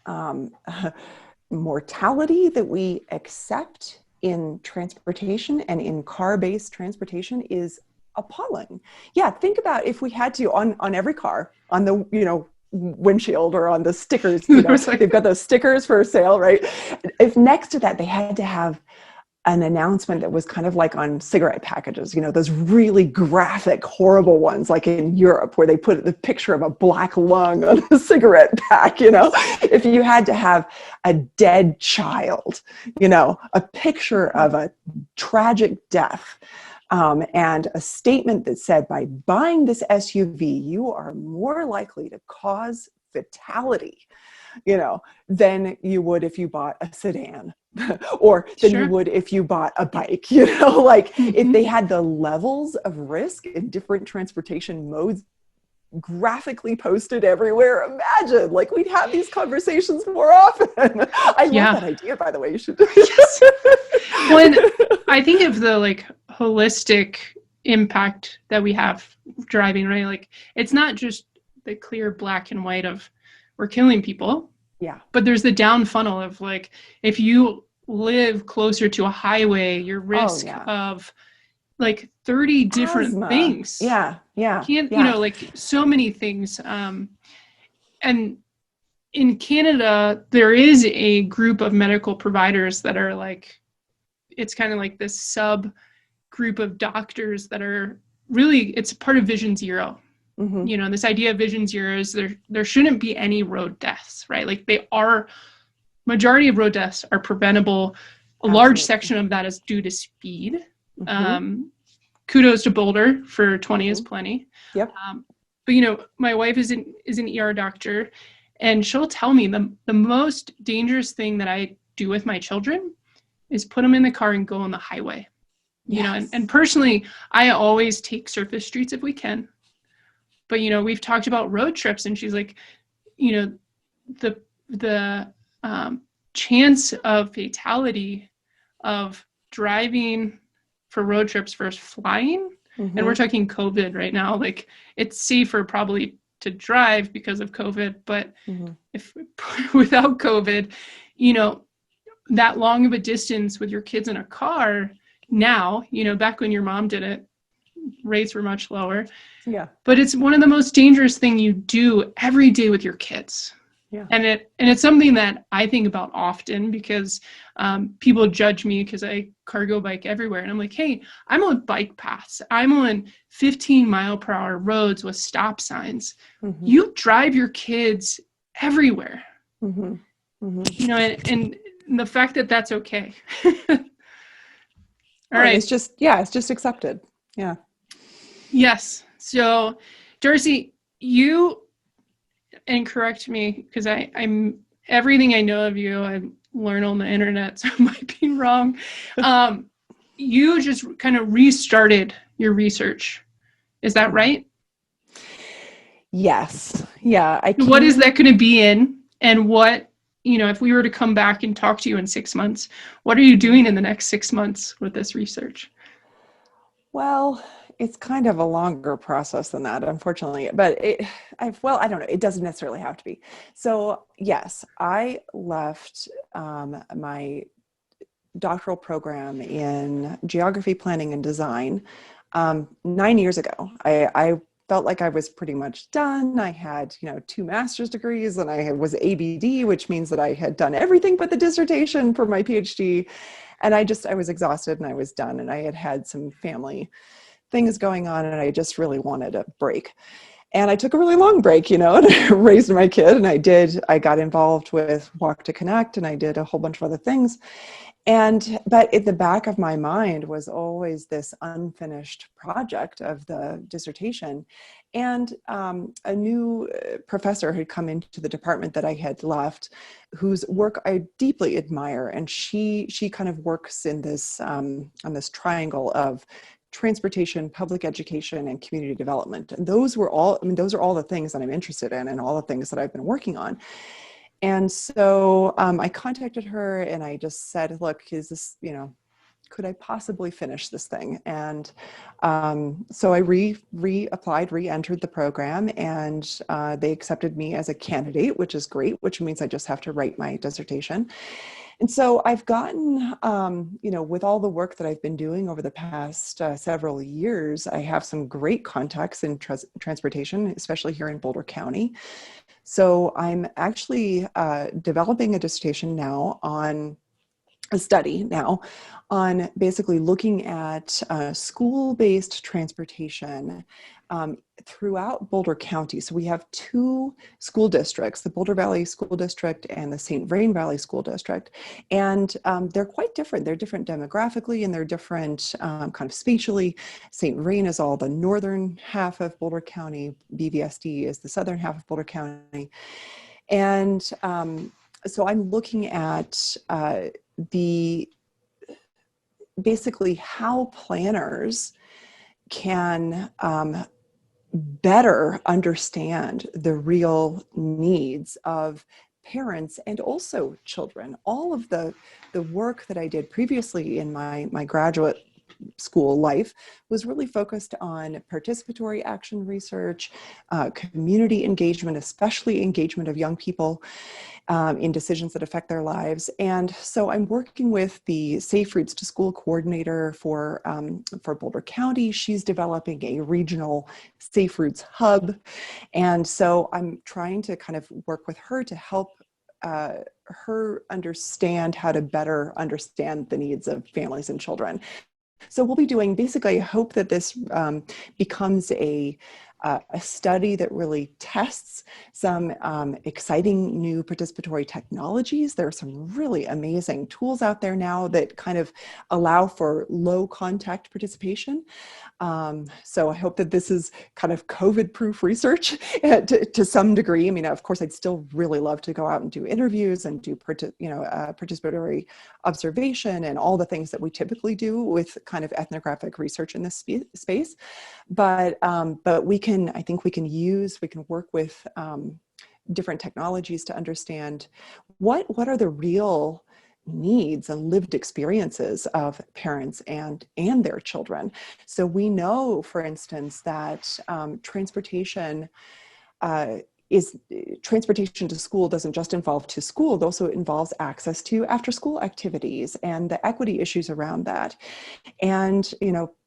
mortality that we accept in transportation and in car-based transportation is appalling. Yeah, think about if we had to on every car, on the, you know, windshield or on the stickers, you know, they've got those stickers for sale, right? If next to that they had to have an announcement that was kind of like on cigarette packages, you know, those really graphic, horrible ones, like in Europe, where they put the picture of a black lung on a cigarette pack, you know, if you had to have a dead child, you know, a picture of a tragic death, and a statement that said, by buying this SUV, you are more likely to cause fatality, you know, than you would if you bought a sedan or than you would if you bought a bike, you know, like if they had the levels of risk in different transportation modes graphically posted everywhere, imagine, like, we'd have these conversations more often. I love that idea, by the way. You should. Yes. Well, I think of the like holistic impact that we have driving, right? Like, it's not just the clear black and white of we're killing people. Yeah. But there's the down funnel of like, if you live closer to a highway, your risk of like 30 different things. Yeah. You know, like so many things. And in Canada, there is a group of medical providers that are like, it's kind of like this sub group of doctors that are really, it's part of Vision Zero. Mm-hmm. You know, this idea of Vision Zero is there shouldn't be any road deaths, right? Like majority of road deaths are preventable. A large section of that is due to speed. Mm-hmm. Kudos to Boulder for 20 is plenty. Yep. But you know, my wife is an ER doctor, and she'll tell me the most dangerous thing that I do with my children is put them in the car and go on the highway. You know, and personally, I always take surface streets if we can. But, you know, we've talked about road trips, and she's like, you know, the chance of fatality of driving for road trips versus flying, and we're talking COVID right now, like, it's safer probably to drive because of COVID, but if without COVID, you know, that long of a distance with your kids in a car now, you know, back when your mom did it, rates were much lower. Yeah. But it's one of the most dangerous thing you do every day with your kids. Yeah. And it's something that I think about often because people judge me because I cargo bike everywhere. And I'm like, hey, I'm on bike paths. I'm on 15-mile-per-hour roads with stop signs. Mm-hmm. You drive your kids everywhere. Mm-hmm. Mm-hmm. You know, and the fact that that's okay. All right. It's just accepted. Yeah. Yes. So, Darcy, you, and correct me, because I'm everything I know of you, I learn on the internet, so I might be wrong. You just kind of restarted your research. Is that right? Yes. Yeah. What is that going to be in? And what, you know, if we were to come back and talk to you in 6 months, what are you doing in the next 6 months with this research? Well, it's kind of a longer process than that, unfortunately, but I don't know. It doesn't necessarily have to be. So yes, I left my doctoral program in geography, planning, and design 9 years ago. I felt like I was pretty much done. I had, 2 master's degrees, and I was ABD, which means that I had done everything but the dissertation for my PhD. And I was exhausted and I was done, and I had some family things going on, and I just really wanted a break. And I took a really long break, and I raised my kid, and I got involved with Walk to Connect, and I did a whole bunch of other things. But at the back of my mind was always this unfinished project of the dissertation. And a new professor had come into the department that I had left, whose work I deeply admire. And she kind of works in this, on this triangle of transportation, public education, and community development. And those are all the things that I'm interested in and all the things that I've been working on. And so I contacted her and I just said, look, is this, could I possibly finish this thing? And so I reapplied, re-entered the program, and they accepted me as a candidate, which is great, which means I just have to write my dissertation. And so I've gotten, with all the work that I've been doing over the past several years, I have some great contacts in transportation, especially here in Boulder County. So I'm actually developing a dissertation now on a study now on basically looking at school-based transportation throughout Boulder County. So we have two school districts, the Boulder Valley School District and the St. Vrain Valley School District. And they're quite different. They're different demographically and they're different kind of spatially. St. Vrain is all the northern half of Boulder County. BVSD is the southern half of Boulder County. And so I'm looking at basically how planners can better understand the real needs of parents and also children. All of the work that I did previously in my graduate school life was really focused on participatory action research, community engagement, especially engagement of young people in decisions that affect their lives. And so I'm working with the Safe Routes to School coordinator for Boulder County. She's developing a regional Safe Routes hub. And so I'm trying to kind of work with her to help her understand how to better understand the needs of families and children. So we'll be doing, basically, I hope that this becomes a study that really tests some exciting new participatory technologies. There are some really amazing tools out there now that kind of allow for low contact participation. So I hope that this is kind of COVID-proof research to some degree. I mean, of course, I'd still really love to go out and do interviews and do participatory observation and all the things that we typically do with kind of ethnographic research in this space. But I think we can work with different technologies to understand what are the real needs and lived experiences of parents and their children. So we know, for instance, that transportation to school doesn't just involve to school, it also involves access to after school activities and the equity issues around that. And,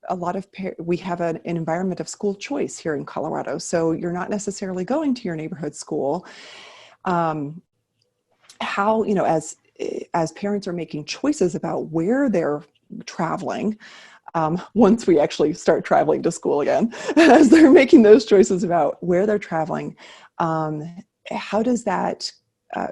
a lot of we have an environment of school choice here in Colorado. So you're not necessarily going to your neighborhood school. How, as parents are making choices about where they're traveling, once we actually start traveling to school again, as they're making those choices about where they're traveling, how does that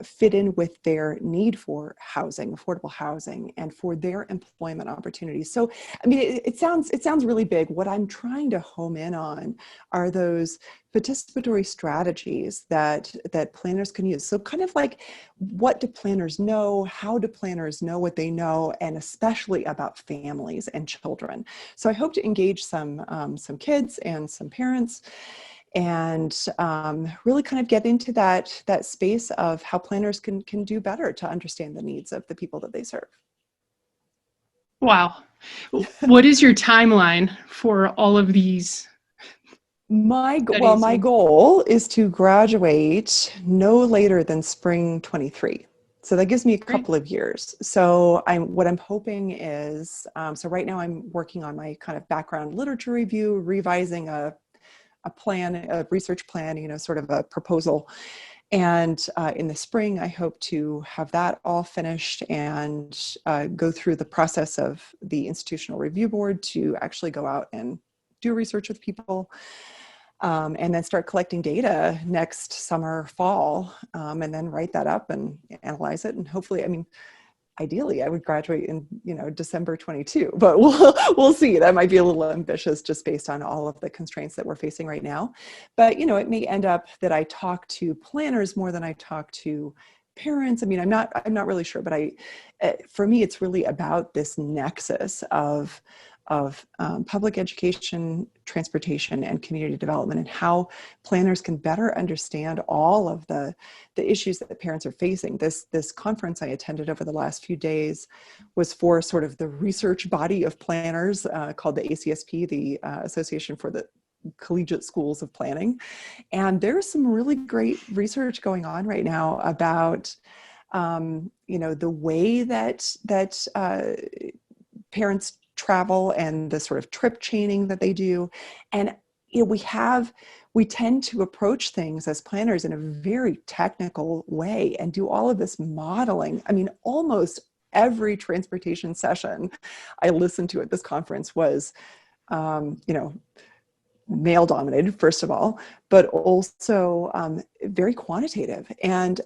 fit in with their need for housing, affordable housing, and for their employment opportunities? So, I mean, it sounds really big. What I'm trying to home in on are those participatory strategies that planners can use. So kind of like, what do planners know? How do planners know what they know? And especially about families and children. So I hope to engage some kids and some parents and really kind of get into that space of how planners can do better to understand the needs of the people that they serve. Wow. What is your timeline for all of these? My goal is to graduate no later than spring 23. So that gives me a couple of years. So what I'm hoping is, so right now I'm working on my kind of background literature review, revising a research plan, sort of a proposal. And in the spring, I hope to have that all finished and go through the process of the institutional review board to actually go out and do research with people. And then start collecting data next summer, fall, and then write that up and analyze it. And hopefully, ideally, I would graduate in, December 22, but we'll see. That might be a little ambitious just based on all of the constraints that we're facing right now. But, it may end up that I talk to planners more than I talk to parents. I mean, I'm not really sure, but for me, it's really about this nexus of public education, transportation, and community development, and how planners can better understand all of the issues that parents are facing. This conference I attended over the last few days was for sort of the research body of planners called the ACSP, the Association for the Collegiate Schools of Planning. And there's some really great research going on right now about the way that parents travel and the sort of trip chaining that they do. And we tend to approach things as planners in a very technical way and do all of this modeling. I mean, almost every transportation session I listened to at this conference was, male dominated, first of all, but also very quantitative. And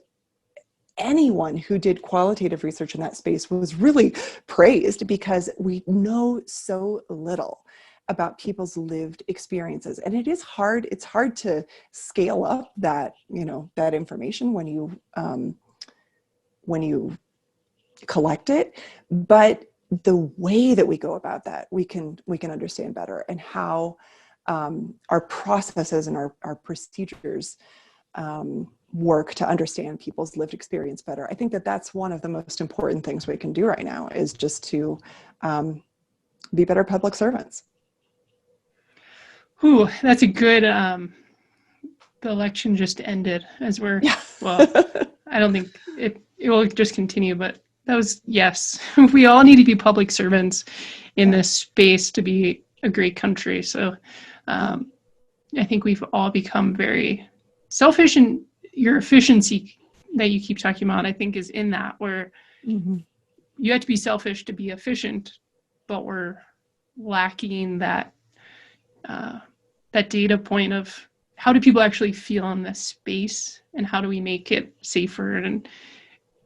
anyone who did qualitative research in that space was really praised, because we know so little about people's lived experiences. And it's hard to scale up that information when you collect it. But the way that we go about that, we can understand better, and how our processes and our procedures work to understand people's lived experience better. I think that that's one of the most important things we can do right now, is just to be better public servants. Ooh, that's a good, the election just ended well, I don't think it will just continue, but that was, yes, we all need to be public servants in this space to be a great country. So I think we've all become very selfish, and your efficiency that you keep talking about, I think, is in that, where you have to be selfish to be efficient, but we're lacking that data point of how do people actually feel in this space, and how do we make it safer and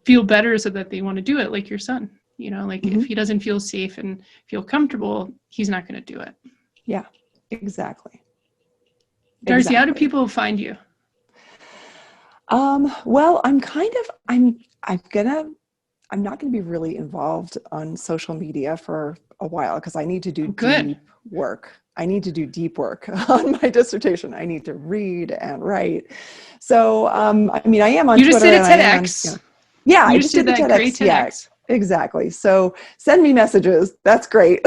feel better so that they want to do it, like your son. If he doesn't feel safe and feel comfortable, he's not going to do it. Yeah, exactly. Darcy, how do people find you? Well, I'm not going to be really involved on social media for a while, because I need to do deep work. I need to do deep work on my dissertation. I need to read and write. So, I am on Twitter. You just did a TEDx. I just did the TEDx. Great TEDx. Yeah, exactly. So send me messages. That's great.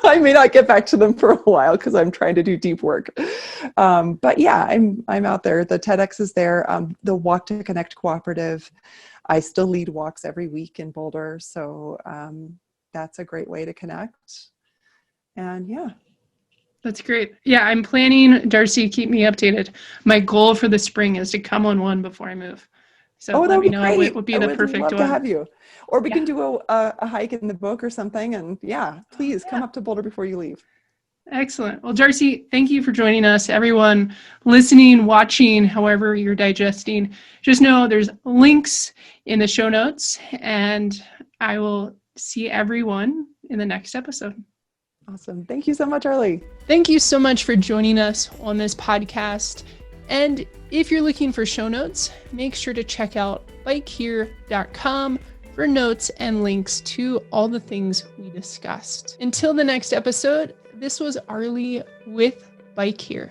I may not get back to them for a while because I'm trying to do deep work. But yeah, I'm out there. The TEDx is there. The Walk to Connect Cooperative, I still lead walks every week in Boulder. So that's a great way to connect. And yeah. That's great. Yeah, I'm planning, Darcy, keep me updated. My goal for the spring is to come on one before I move. So let me know what would be the perfect one. I would love to have you. Or we can do a hike in the book or something. And please come up to Boulder before you leave. Excellent. Well, Darcy, thank you for joining us. Everyone listening, watching, however you're digesting, just know there's links in the show notes, and I will see everyone in the next episode. Awesome. Thank you so much, Arlie. Thank you so much for joining us on this podcast. And if you're looking for show notes, make sure to check out bikehere.com for notes and links to all the things we discussed. Until the next episode, this was Arlie with Bike Here.